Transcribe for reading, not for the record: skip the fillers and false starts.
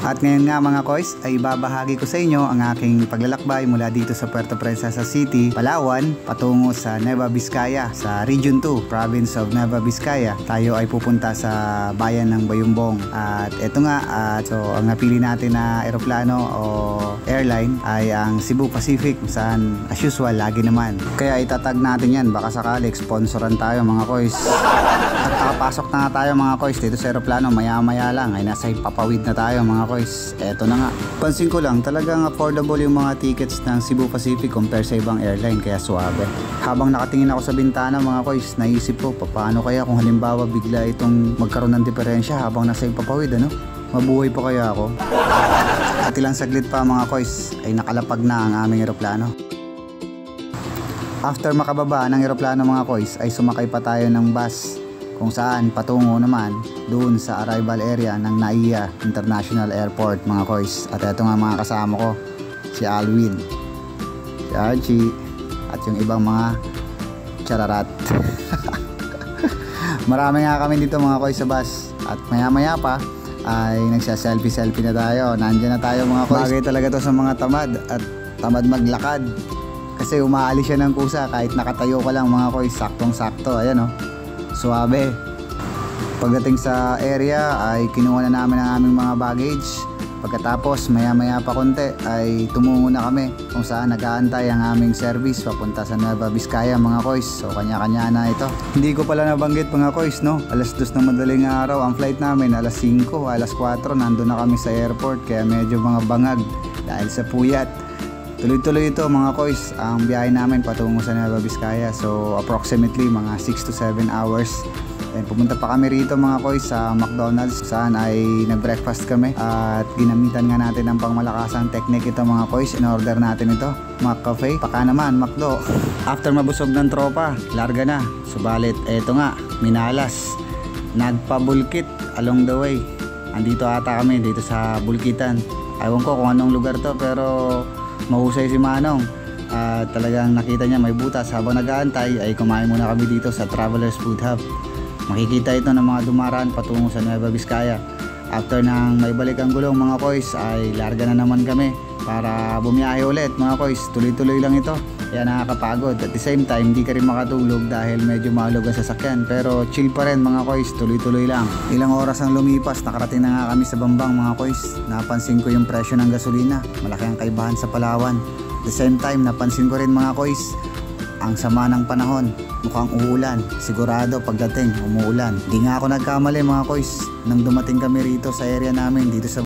At ngayon nga mga koys ay babahagi ko sa inyo ang aking paglalakbay mula dito sa Puerto Princesa City, Palawan patungo sa Nueva Vizcaya sa Region 2, Province of Nueva Vizcaya. Tayo ay pupunta sa bayan ng Bayumbong. At eto nga, so ang napili natin na eroplano o airline ay ang Cebu Pacific, saan as usual lagi naman. Kaya itatag natin yan, baka sakali sponsoran tayo mga koys. At nakapasok na nga tayo mga koys dito sa eroplano, maya maya lang ay nasa Papawid na tayo mga koys. Eto na nga, pansin ko lang talagang affordable yung mga tickets ng Cebu Pacific compare sa ibang airline, kaya suabe. Habang nakatingin ako sa bintana mga koys, naisip ko paano kaya kung halimbawa bigla itong magkaroon ng diferensya habang nasa Papawid, ano? Mabuhay pa kaya ako? At ilang saglit pa mga koys ay nakalapag na ang aming eroplano. After makababa ng eroplano mga koys ay sumakay pa tayo ng bus kung saan patungo naman doon sa arrival area ng NAIA International Airport mga koys. At eto nga mga kasama ko, si Alwin, si Archie at yung ibang mga chararat. Marami nga kami dito mga koys sa bus. At maya maya pa ay nagsa-selfie na tayo. Nandiyan na tayo mga koys. Bagay talaga to sa mga tamad at tamad maglakad, kasi umaalis siya ng kusa kahit nakatayo ka lang mga koys. Saktong sakto, ayan o, suabe. Pagdating sa area ay kinuha na namin ang aming mga baggage. Pagkatapos maya maya pa konti ay tumungo na kami kung saan nag-aantay ang aming service papunta sa Nueva Vizcaya mga koys. So kanya-kanya na ito. Hindi ko pala nabanggit mga koys, no? Alas 2 ng madaling araw ang flight namin, alas 5, alas 4 nandun na kami sa airport, kaya medyo mga bangag dahil sa puyat. Tuloy-tuloy ito mga koys ang biyahe namin patungo sa Nueva Vizcaya. So approximately mga 6 to 7 hours. Then pumunta pa kami rito mga koys sa McDonald's, saan ay nag-breakfast kami at ginamitan nga natin ang pangmalakasang technique ito mga koys. In-order natin ito, McCafe, paka naman McDo. After mabusog ng tropa, larga na. Subalit eto nga, minalas, nagpabulkit along the way. Andito ata kami dito sa Bulkitan. Ewan ko kung anong lugar to, pero mahusay si Manong. Talagang nakita niya may butas. Habang nag-aantay ay kumain muna kami dito sa Travelers Food Hub. Makikita ito ng mga dumaraan patungo sa Nueva Vizcaya. After nang may balik ang gulong mga koys ay larga na naman kami para bumiyahe ulit mga koys. Tuloy-tuloy lang ito, kaya nakakapagod. At the same time hindi ka rin makatulog dahil medyo malog ang sasakyan, pero chill pa rin mga koys, tuloy-tuloy lang. Ilang oras ang lumipas, nakarating na nga kami sa Bambang mga koys. Napansin ko yung presyo ng gasolina, malaki ang kaibahan sa Palawan. At the same time napansin ko rin mga koys ang sama ng panahon, mukhang uulan. Sigurado pagdating umuulan. Di nga ako nagkamali mga koys nang dumating kami rito sa area namin dito sa